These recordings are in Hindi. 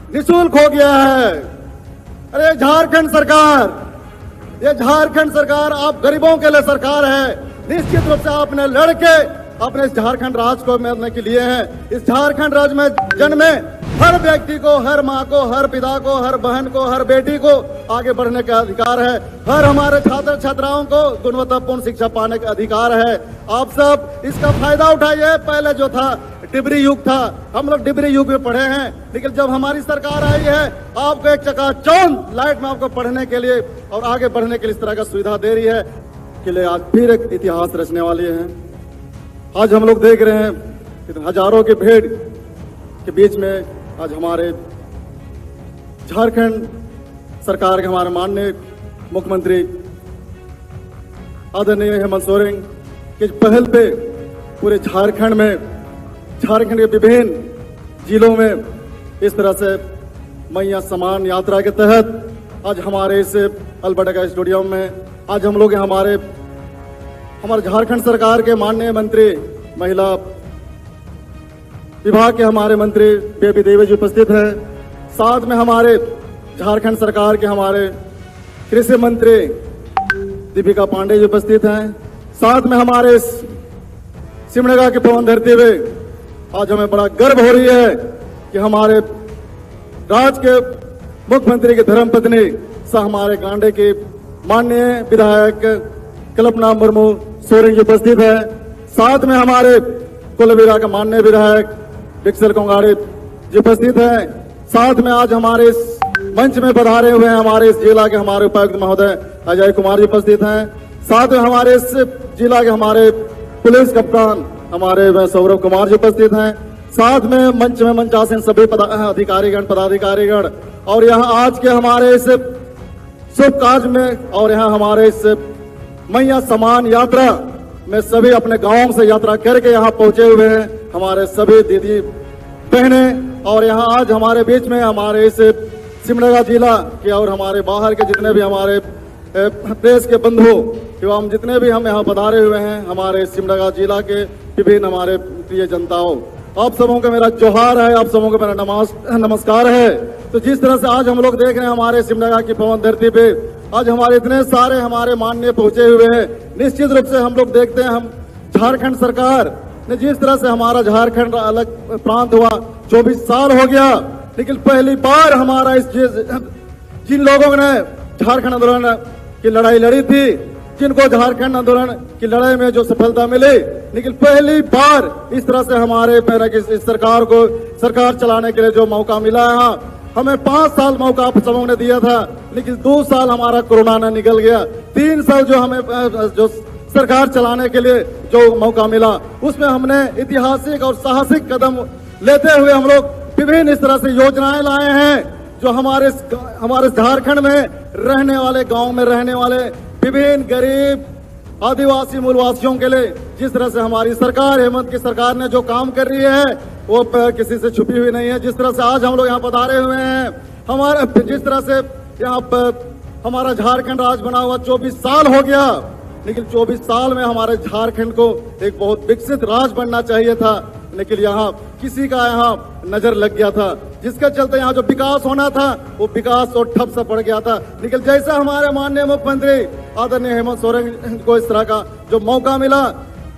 निःशुल्क हो गया है। अरे झारखंड सरकार, ये झारखंड सरकार आप गरीबों के लिए सरकार है। निश्चित रूप से आपने लड़के अपने इस झारखंड राज्य को मिलने के लिए हैं। इस झारखंड राज्य में जन्मे हर व्यक्ति को, हर माँ को, हर पिता को, हर बहन को, हर बेटी को आगे बढ़ने का अधिकार है। हर हमारे छात्र छात्राओं को गुणवत्तापूर्ण शिक्षा पाने का अधिकार है। आप सब इसका फायदा उठाइए। पहले जो था डिबरी युग था, हम लोग डिबरी युग में पढ़े हैं, लेकिन जब हमारी सरकार आई है आपको एक चकाचौंध लाइट में आपको पढ़ने के लिए और आगे बढ़ने के लिए इस तरह का सुविधा दे रही है कि ले आज फिर एक इतिहास रचने वाली है। आज हम लोग देख रहे हैं हजारों की भीड़ के बीच में आज हमारे झारखंड सरकार के हमारे माननीय मुख्यमंत्री आदरणीय हेमंत सोरेन की पहल पे पूरे झारखंड के विभिन्न जिलों में इस तरह से मैया सम्मान यात्रा के तहत आज हमारे इस अल्बर्टा स्टेडियम में आज हम लोग हमारे झारखंड सरकार के माननीय मंत्री महिला विभाग के हमारे मंत्री बेबी देवी जी उपस्थित हैं। साथ में हमारे झारखंड सरकार के हमारे कृषि मंत्री दीपिका पांडे जी उपस्थित हैं। साथ में हमारे सिमडेगा के पवन धरती हुए आज हमें बड़ा गर्व हो रही है कि हमारे राज्य के मुख्यमंत्री की धर्मपत्नी सह हमारे गांडे के माननीय विधायक कल्पना मुर्मू सोरेन जी उपस्थित है। साथ में हमारे कुलबीरा के माननीय विधायक डिक्सल कोंगाड़ी जी उपस्थित हैं। साथ में आज हमारे इस मंच में पधारे हुए हैं हमारे इस जिला के हमारे उपायुक्त महोदय अजय कुमार जी उपस्थित हैं। साथ में हमारे इस जिला के हमारे पुलिस कप्तान हमारे सौरभ कुमार जी उपस्थित हैं। साथ में मंचासीन सभी अधिकारीगण पदाधिकारीगण और यहाँ आज के हमारे इस शुभ कार्य में और यहाँ हमारे इस मैया सम्मान यात्रा में सभी अपने गांव से यात्रा करके यहाँ पहुंचे हुए हैं हमारे सभी दीदी बहने। और यहाँ आज हमारे बीच में हमारे इस सिमडेगा जिला के और हमारे बाहर के जितने भी हमारे प्रेस के बंधु एवं जितने भी हम यहाँ पधारे हुए हैं हमारे सिमडेगा जिला के विभिन्न हमारे प्रिय जनताओं, आप सबों का मेरा जोहार है, आप सबों का मेरा नमस्कार है। तो जिस तरह से आज हम लोग देख रहे हैं हमारे सिमडेगा की पवन धरती पे आज हमारे इतने सारे हमारे माननीय पहुंचे हुए हैं। निश्चित रूप से हम लोग देखते हैं हम झारखंड सरकार ने जिस तरह से हमारा झारखंड अलग प्रांत हुआ 24 साल हो गया, लेकिन पहली बार हमारा जिन लोगों ने झारखंड आंदोलन की लड़ाई लड़ी थी, जिनको झारखंड आंदोलन की लड़ाई में जो सफलता मिली, लेकिन पहली बार इस तरह से हमारे इस सरकार चलाने के लिए जो मौका मिला है, हमें 5 साल मौका आप सबों ने दिया था, लेकिन 2 साल हमारा कोरोना ने निकल गया। 3 साल जो हमें जो सरकार चलाने के लिए जो मौका मिला उसमें हमने ऐतिहासिक और साहसिक कदम लेते हुए हम लोग विभिन्न इस तरह से योजनाएं लाए हैं जो हमारे झारखंड में रहने वाले, गांव में रहने वाले विभिन्न गरीब आदिवासी मूलवासियों के लिए जिस तरह से हमारी सरकार, हेमंत की सरकार ने जो काम कर रही है वो किसी से छुपी हुई नहीं है। जिस तरह से आज हम लोग यहाँ पधारे हुए हैं, हमारे जिस तरह से यहाँ पर हमारा झारखंड राज्य बना हुआ 24 साल हो गया, लेकिन 24 साल में हमारे झारखंड को एक बहुत विकसित राज्य बनना चाहिए था, लेकिन यहाँ किसी का यहाँ नजर लग गया था, जिसके चलते यहाँ जो विकास होना था वो विकास और ठप सा पड़ गया था। लेकिन जैसा हमारे माननीय मुख्यमंत्री आदरणीय हेमंत सोरेन को इस तरह का जो मौका मिला,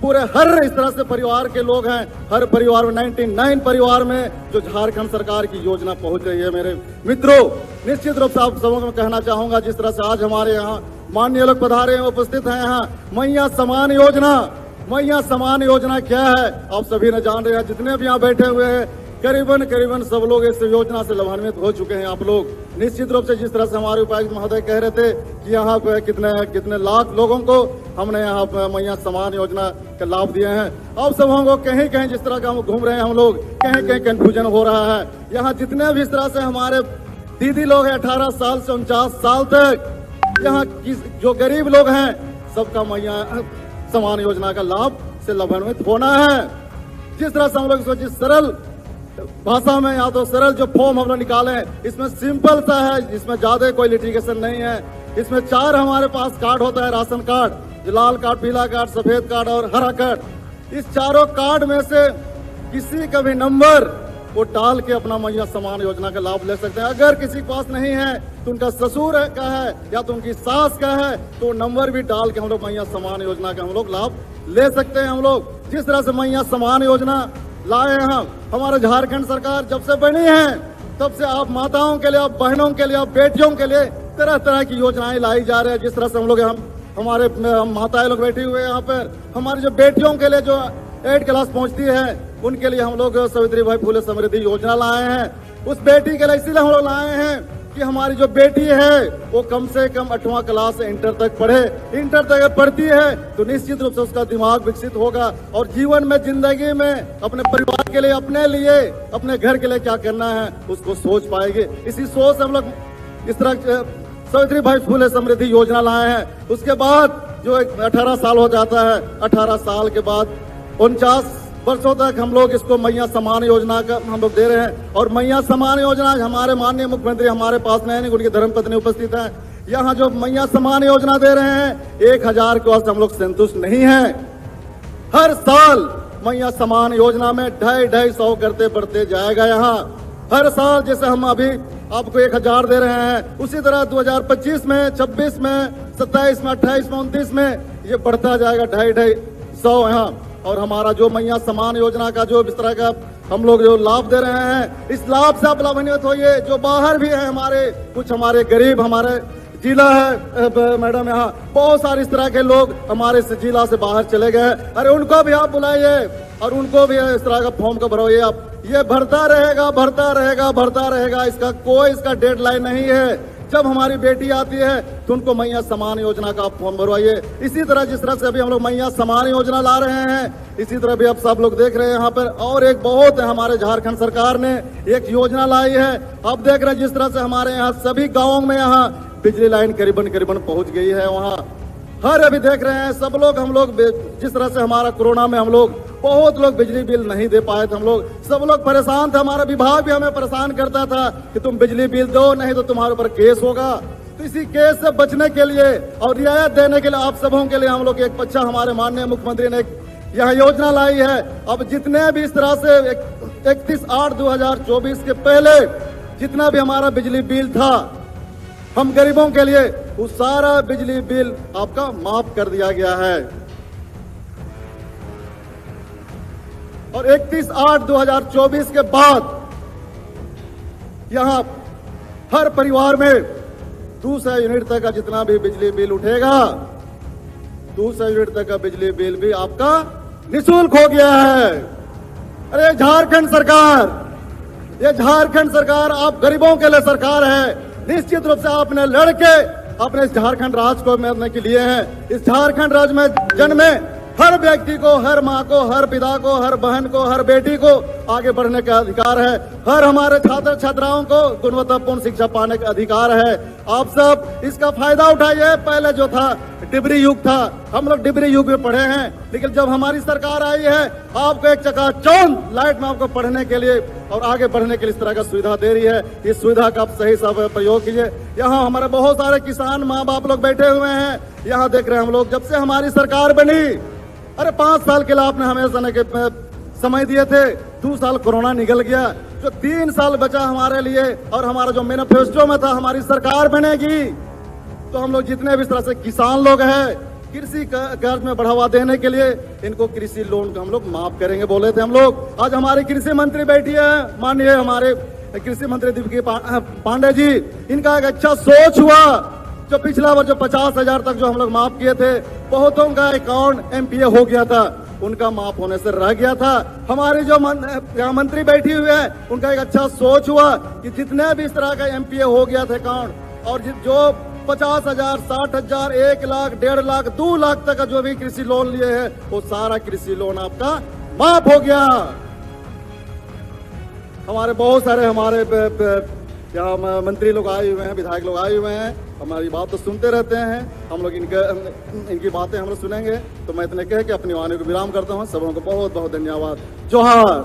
पूरे हर इस तरह से परिवार के लोग हैं, हर परिवार में 99 परिवार में जो झारखंड सरकार की योजना पहुंच रही है। मेरे मित्रों, निश्चित रूप से आप सबों को कहना चाहूंगा, जिस तरह से आज हमारे यहाँ माननीय लोग पधारे हैं, उपस्थित हैं यहाँ मैया सम्मान योजना। मैया सम्मान योजना क्या है आप सभी ने जान रहे हैं, जितने भी यहाँ बैठे हुए हैं करीबन सब लोग इस योजना से लाभान्वित हो चुके हैं। आप लोग निश्चित रूप से जिस तरह से हमारे उपायुक्त महोदय कह रहे थे कि यहाँ पे कितने लाख लोगों को हमने यहाँ पे मैया सम्मान योजना का लाभ दिए हैं। आप सबों को कहीं जिस तरह का हम घूम रहे हैं, हम लोग कहीं कंफ्यूजन हो रहा है। यहाँ जितने भी इस तरह से हमारे दीदी लोग हैं 18 साल से 49 साल तक, यहाँ जो गरीब लोग हैं सबका मैया सम्मान योजना का लाभ से लाभान्वित होना है। जिस तरह से हम लोग सोचिए सरल भाषा में, या तो सरल जो फॉर्म हम लोग निकाले हैं इसमें सिंपल सा है, इसमें ज्यादा कोई लिटिगेशन नहीं है। इसमें 4 हमारे पास कार्ड होता है, राशन कार्ड, जो लाल कार्ड, पीला कार्ड, सफेद कार्ड और हरा कार्ड। इस चारों कार्ड में से किसी का भी नंबर वो डाल के अपना मैया समान योजना का लाभ ले सकते हैं। अगर किसी के पास नहीं है तो उनका ससुर का है या तो उनकी सास का है तो नंबर भी डाल के हम लोग मैया समान योजना का हम लोग लाभ ले सकते हैं। हम लोग जिस तरह से मैया समान योजना लाए हैं, हमारे झारखंड सरकार जब से बनी है तब से आप माताओं के लिए, आप बहनों के लिए, आप बेटियों के लिए तरह तरह की योजनाएं लाई जा रही है। जिस तरह से हम लोग हमारे माताएं लोग बैठी हुए हैं यहाँ पर, हमारी जो बेटियों के लिए जो 8 क्लास पहुंचती है उनके लिए हम लोग सावित्रीबाई फुले समृद्धि योजना लाए हैं। उस बेटी के लिए इसीलिए हम लोग लाए हैं कि हमारी जो बेटी है वो कम से कम 8वां क्लास से इंटर तक पढ़े। इंटर तक पढ़ती है तो निश्चित रूप से उसका दिमाग विकसित होगा और जीवन में, जिंदगी में अपने परिवार के लिए, अपने लिए, अपने घर के लिए क्या करना है उसको सोच पाएगी। इसी सोच से हम लोग इस तरह सावित्रीबाई फुले समृद्धि योजना लाए हैं। उसके बाद जो 18 साल हो जाता है, 18 साल के बाद 49 वर्षों तक हम लोग इसको मैया समान योजना का हम लोग दे रहे हैं। और मैया समान योजना हमारे माननीय मुख्यमंत्री हमारे पास में है नहीं, उनकी धर्मपत्नी उपस्थित है। यहाँ जो मैया समान योजना दे रहे हैं 1000 के वास्ते हम लोग संतुष्ट नहीं है। हर साल मैया समान योजना में 250 करते बढ़ते जाएगा। यहाँ हर साल जैसे हम अभी आपको 1000 दे रहे हैं, उसी तरह 2025 में, 26 में, 27 में, 28 में, 29 में ये बढ़ता जाएगा 250 यहाँ। और हमारा जो मैया समान योजना का जो इस तरह का हम लोग जो लाभ दे रहे हैं, इस लाभ से आप लाभान्वित होइए। जो बाहर भी है हमारे, कुछ हमारे गरीब, हमारे जिला है मैडम, यहाँ बहुत सारे इस तरह के लोग हमारे इस जिला से बाहर चले गए। अरे उनको भी आप बुलाइए और उनको भी इस तरह का फॉर्म का भरवाइए आप। ये भरता रहेगा, भरता रहेगा, भरता रहेगा, इसका कोई इसका डेडलाइन नहीं है। जब हमारी बेटी आती है तो उनको मैया समान योजना का आप फॉर्म भरवाइए। इसी तरह जिस तरह से अभी हम लोग मैया समान योजना ला रहे हैं, इसी तरह भी आप सब लोग देख रहे हैं यहाँ पर। और एक बहुत है, हमारे झारखंड सरकार ने एक योजना लाई है। आप देख रहे हैं जिस तरह से हमारे यहाँ सभी गाँवों में यहाँ बिजली लाइन करीबन पहुंच गई है। वहाँ हर अभी देख रहे हैं सब लोग, हम लोग जिस तरह से हमारा कोरोना में हम लोग बहुत लोग बिजली बिल नहीं दे पाए थे, हम लोग सब लोग परेशान थे। हमारा विभाग भी हमें परेशान करता था कि तुम बिजली बिल दो, नहीं तो तुम्हारे ऊपर केस होगा। तो इसी केस से बचने के लिए और रियायत देने के लिए आप सबों के लिए हम लोग एक बच्चा, हमारे माननीय मुख्यमंत्री ने यह योजना लाई है। अब जितने भी इस तरह से 31/8/2024 के पहले जितना भी हमारा बिजली बिल था हम गरीबों के लिए, वो सारा बिजली बिल आपका माफ कर दिया गया है। और 31/8/2024 के बाद यहां हर परिवार में 200 यूनिट तक का जितना भी बिजली बिल उठेगा, 200 यूनिट तक का बिजली बिल भी आपका निःशुल्क हो गया है। अरे झारखंड सरकार, ये झारखंड सरकार आप गरीबों के लिए सरकार है। निश्चित रूप से आपने लड़के अपने इस झारखंड राज्य को मिलने के लिए हैं। इस झारखंड राज्य में जन्मे हर व्यक्ति को, हर माँ को, हर पिता को, हर बहन को, हर बेटी को आगे बढ़ने का अधिकार है। हर हमारे छात्र छात्राओं को गुणवत्तापूर्ण शिक्षा पाने का अधिकार है। आप सब इसका फायदा उठाइए। पहले जो था डिबरी युग था, हम लोग डिबरी युग में पढ़े हैं, लेकिन जब हमारी सरकार आई है आपको एक चकाचौंध लाइट में आपको पढ़ने के लिए और आगे बढ़ने के लिए इस तरह का सुविधा दे रही है। इस सुविधा का आप सही सब प्रयोग कीजिए। यहाँ हमारे बहुत सारे किसान माँ बाप लोग बैठे हुए हैं, यहाँ देख रहे हैं हम लोग। जब से हमारी सरकार बनी, अरे 5 साल के लिए आपने हमें समय दिए थे, 2 साल कोरोना निकल गया, जो 3 साल बचा हमारे लिए। और हमारा जो मैनिफेस्टो में था हमारी सरकार बनेगी, तो हम लोग जितने भी इस तरह से किसान लोग हैं, कृषि कर्ज में बढ़ावा देने के लिए इनको कृषि लोन को हम लोग माफ करेंगे बोले थे हम लोग। आज हमारी कृषि मंत्री बैठी है, माननीय हमारे कृषि मंत्री दीपिका पांडे जी, इनका एक अच्छा सोच हुआ। जो पिछला वर्ष जो 50,000 तक जो हम लोग माफ किए थे, बहुतों का अकाउंट एमपीए हो गया था, उनका माफ होने से रह गया था। हमारी जो मंत्री बैठी हुई है, उनका एक अच्छा सोच हुआ कि जितने भी इस तरह का एमपीए हो गया था अकाउंट, और जो 50,000, 60,000, 1 लाख, 1.5 लाख, 2 लाख तक का जो भी कृषि लोन लिए है, वो सारा कृषि लोन आपका माफ हो गया। हमारे बहुत सारे हमारे यहाँ मंत्री लोग आए हुए हैं, विधायक लोग आए हुए हैं, हमारी बात तो सुनते रहते हैं। हम लोग इनकी बातें हम लोग सुनेंगे। तो मैं इतने कह के अपनी वाणी को विराम करता हूँ। सबों को बहुत बहुत धन्यवाद। जोहार।